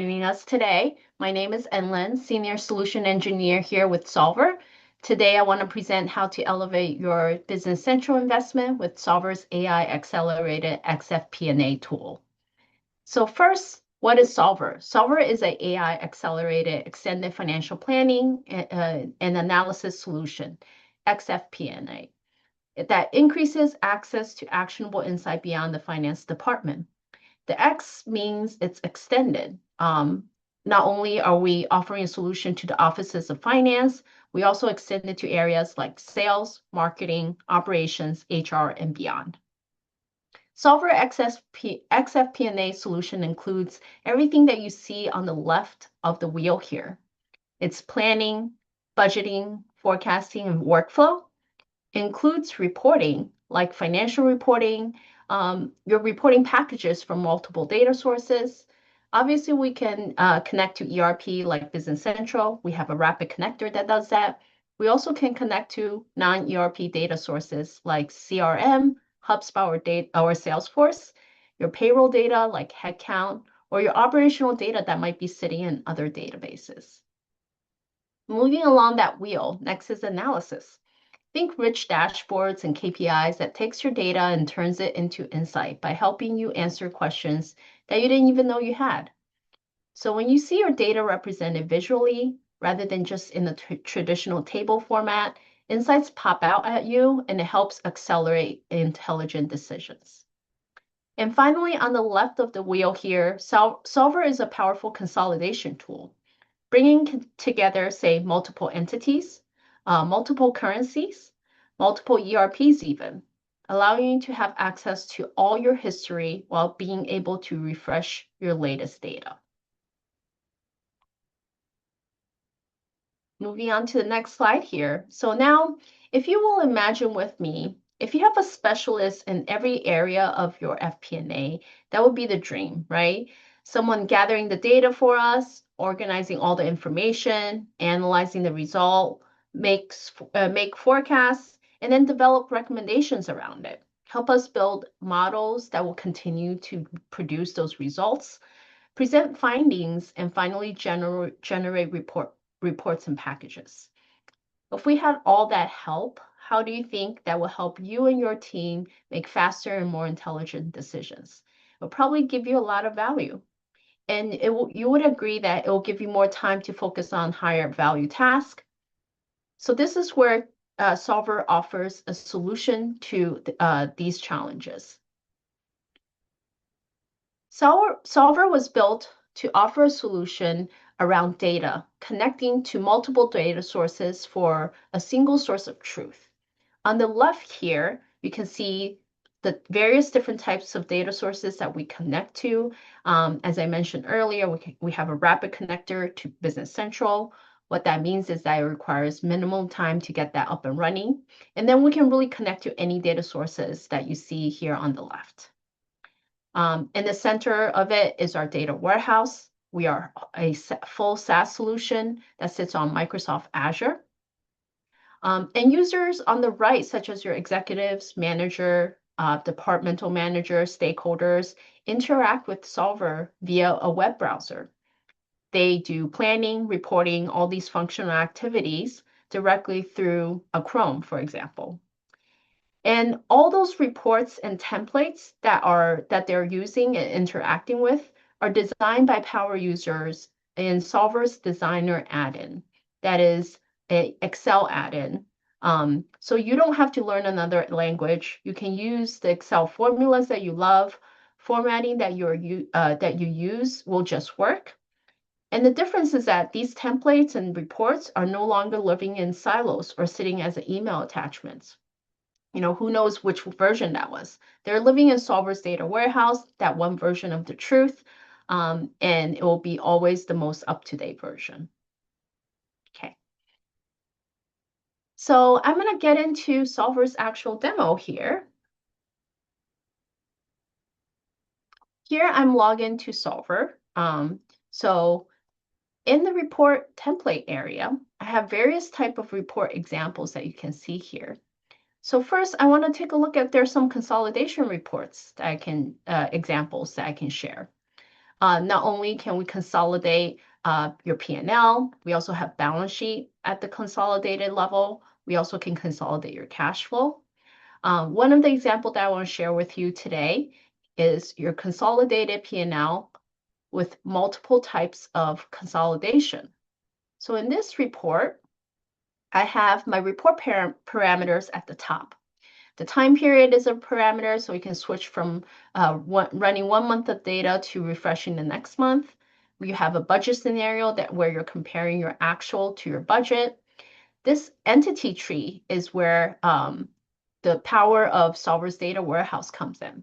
Joining us today. My name is Enlin, Senior Solution Engineer here with Solver. Today, I want to present how to elevate your Business Central investment with Solver's AI Accelerated XFP&A tool. So first, what is Solver? Solver is an AI accelerated extended financial planning and analysis solution, XFP&A, that increases access to actionable insight beyond the finance department. The X means it's extended. Not only are we offering a solution to the offices of finance, we also extend it to areas like sales, marketing, operations, HR, and beyond. Solver XFP&A solution includes everything that you see on the left of the wheel here. It's planning, budgeting, forecasting, and workflow. It includes reporting, like financial reporting, your reporting packages from multiple data sources. Obviously, we can connect to ERP like Business Central. We have a rapid connector that does that. We also can connect to non-ERP data sources like CRM, HubSpot, or Salesforce, your payroll data like headcount, or your operational data that might be sitting in other databases. Moving along that wheel, next is analysis. Think rich dashboards and KPIs that takes your data and turns it into insight by helping you answer questions that you didn't even know you had. So when you see your data represented visually, rather than just in the traditional table format, insights pop out at you and it helps accelerate intelligent decisions. And finally, on the left of the wheel here, Solver is a powerful consolidation tool, bringing together, say, multiple entities, multiple currencies, multiple ERPs even, allowing you to have access to all your history while being able to refresh your latest data. Moving on to the next slide here. So now, if you will imagine with me, if you have a specialist in every area of your FP&A, that would be the dream, right? Someone gathering the data for us, organizing all the information, analyzing the result, make forecasts, and then develop recommendations around it. Help us build models that will continue to produce those results, present findings, and finally generate reports and packages. If we had all that help, how do you think that will help you and your team make faster and more intelligent decisions? It will probably give you a lot of value. And you would agree that it will give you more time to focus on higher value tasks. So this is where Solver offers a solution to these challenges. Solver was built to offer a solution around data, connecting to multiple data sources for a single source of truth. On the left here, you can see the various different types of data sources that we connect to. As I mentioned earlier, we have a rapid connector to Business Central. What that means is that it requires minimum time to get that up and running. And then we can really connect to any data sources that you see here on the left. In the center of it is our data warehouse. We are a full SaaS solution that sits on Microsoft Azure. And users on the right, such as your executives, manager, departmental managers, stakeholders, interact with Solver via a web browser. They do planning, reporting, all these functional activities directly through a Chrome, for example. And all those reports and templates that they're using and interacting with are designed by power users in Solver's Designer add-in. That is an Excel add-in. So you don't have to learn another language. You can use the Excel formulas that you love. Formatting that you use will just work. And the difference is that these templates and reports are no longer living in silos or sitting as email attachments. You know, who knows which version that was. They're living in Solver's data warehouse, that one version of the truth, and it will be always the most up-to-date version. Okay. So I'm going to get into Solver's actual demo here. Here I'm logged into Solver. So in the report template area, I have various type of report examples that you can see here. So first, I want to take a look at there's some consolidation reports that I can examples that I can share. Not only can we consolidate your P&L, we also have balance sheet at the consolidated level. We also can consolidate your cash flow. One of the examples that I want to share with you today is your consolidated P&L with multiple types of consolidation. So in this report, I have my report parameters at the top. The time period is a parameter, so we can switch from running 1 month of data to refreshing the next month. We have a budget scenario where you're comparing your actual to your budget. This entity tree is where the power of Solver's data warehouse comes in.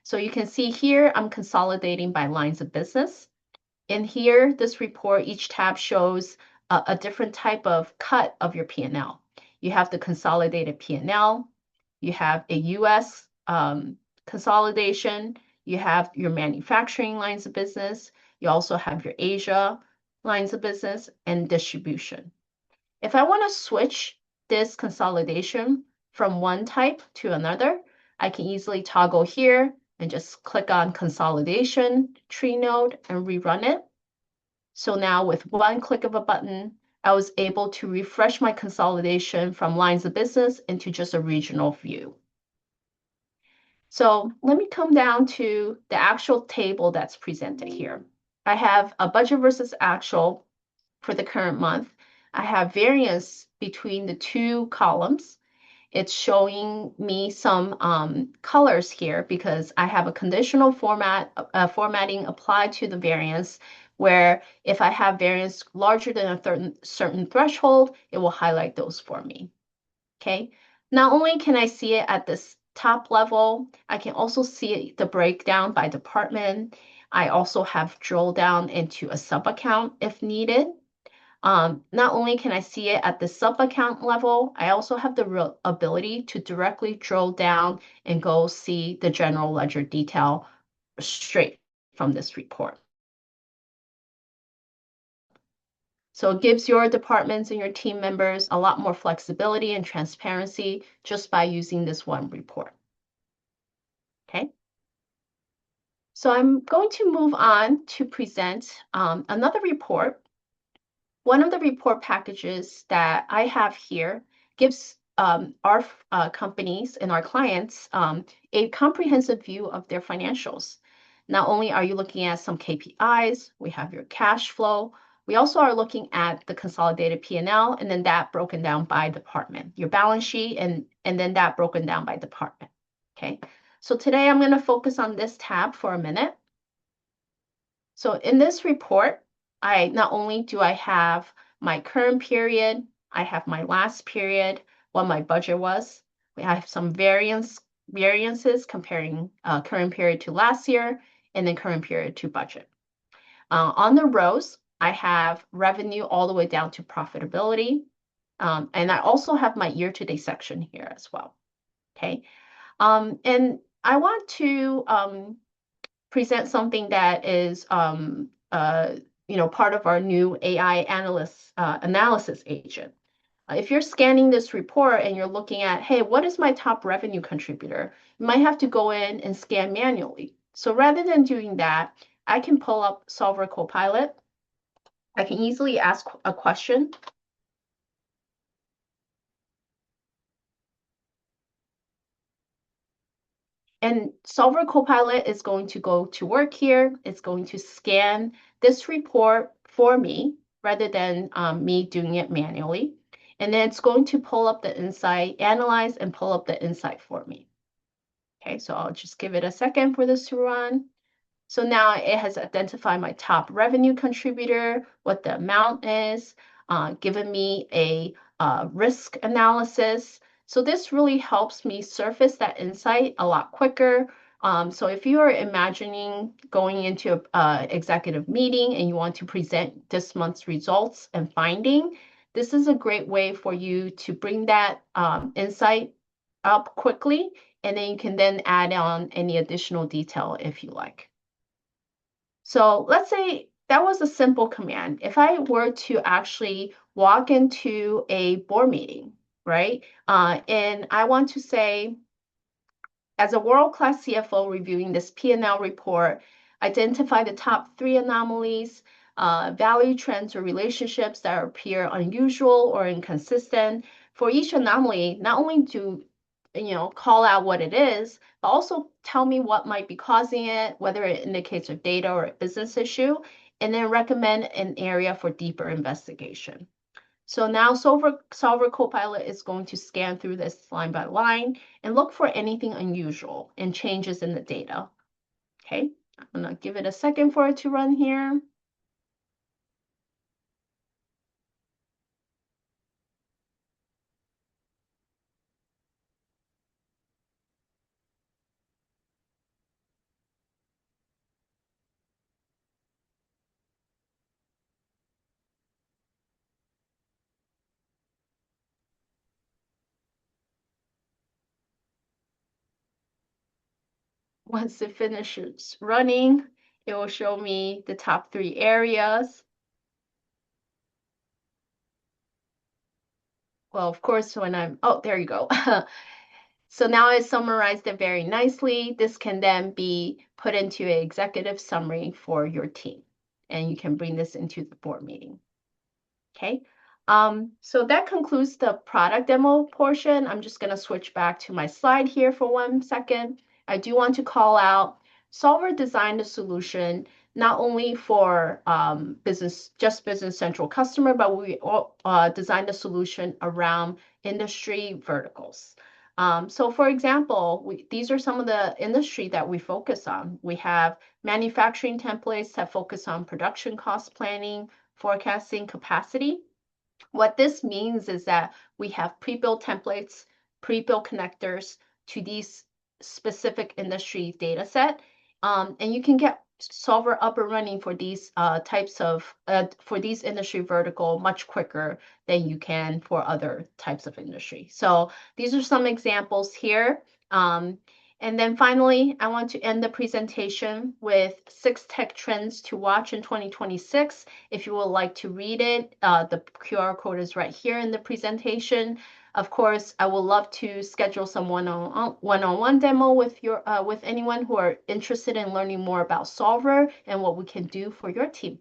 So you can see here, I'm consolidating by lines of business. In here, this report, each tab shows a different type of cut of your P&L. You have the consolidated P&L, you have a US consolidation, you have your manufacturing lines of business, you also have your Asia lines of business, and distribution. If I want to switch this consolidation from one type to another, I can easily toggle here and just click on consolidation tree node and rerun it. So now with one click of a button, I was able to refresh my consolidation from lines of business into just a regional view. So let me come down to the actual table that's presented here. I have a budget versus actual for the current month. I have variance between the two columns. It's showing me some colors here because I have a conditional formatting applied to the variance, where if I have variance larger than a certain threshold, it will highlight those for me. Okay. Not only can I see it at this top level, I can also see the breakdown by department. I also have drill down into a sub account if needed. Not only can I see it at the sub-account level, I also have the ability to directly drill down and go see the general ledger detail straight from this report. So it gives your departments and your team members a lot more flexibility and transparency just by using this one report. Okay. So I'm going to move on to present another report. One of the report packages that I have here gives our companies and our clients a comprehensive view of their financials. Not only are you looking at some KPIs, we have your cash flow. We also are looking at the consolidated P&L, and then that broken down by department, your balance sheet, and then that broken down by department. Okay, so today I'm going to focus on this tab for a minute. So in this report, not only do I have my current period, I have my last period, what my budget was. We have some variances comparing current period to last year, and then current period to budget. On the rows, I have revenue all the way down to profitability. And I also have my year-to-date section here as well. Okay. And I want to present something that is part of our new AI analysis agent. If you're scanning this report and you're looking at, hey, what is my top revenue contributor? You might have to go in and scan manually. So rather than doing that, I can pull up Solver Copilot. I can easily ask a question. And Solver Copilot is going to go to work here. It's going to scan this report for me rather than me doing it manually. And then it's going to pull up the insight, analyze and pull up the insight for me. Okay, so I'll just give it a second for this to run. So now it has identified my top revenue contributor, what the amount is, given me a risk analysis. So this really helps me surface that insight a lot quicker. So if you are imagining going into an executive meeting and you want to present this month's results and finding, this is a great way for you to bring that insight up quickly, and then you can then add on any additional detail if you like. So let's say that was a simple command. If I were to actually walk into a board meeting, right? And I want to say, as a world-class CFO reviewing this P&L report, Identify the top 3 anomalies, value trends or relationships that appear unusual or inconsistent. For each anomaly, not only to call out what it is, but also tell me what might be causing it, whether it indicates a data or a business issue, and then recommend an area for deeper investigation. So now Solver Copilot is going to scan through this line by line and look for anything unusual and changes in the data. Okay, I'm gonna give it a second for it to run here. Once it finishes running, it will show me the top 3 areas. Well, of course, oh, there you go. So now I summarized it very nicely. This can then be put into an executive summary for your team, and you can bring this into the board meeting. Okay, so that concludes the product demo portion. I'm just going to switch back to my slide here for 1 second. I do want to call out Solver designed a solution not only for Business Central customer, but we designed a solution around industry verticals. So for example, these are some of the industry that we focus on. We have manufacturing templates that focus on production cost planning, forecasting capacity. What this means is that we have pre-built templates, pre-built connectors to these specific industry data set. And you can get Solver up and running for these for these industry vertical much quicker than you can for other types of industry. So these are some examples here. And then finally, I want to end the presentation with 6 tech trends to watch in 2026. If you would like to read it, the QR code is right here in the presentation. Of course, I would love to schedule some one-on-one demo with anyone who are interested in learning more about Solver and what we can do for your team.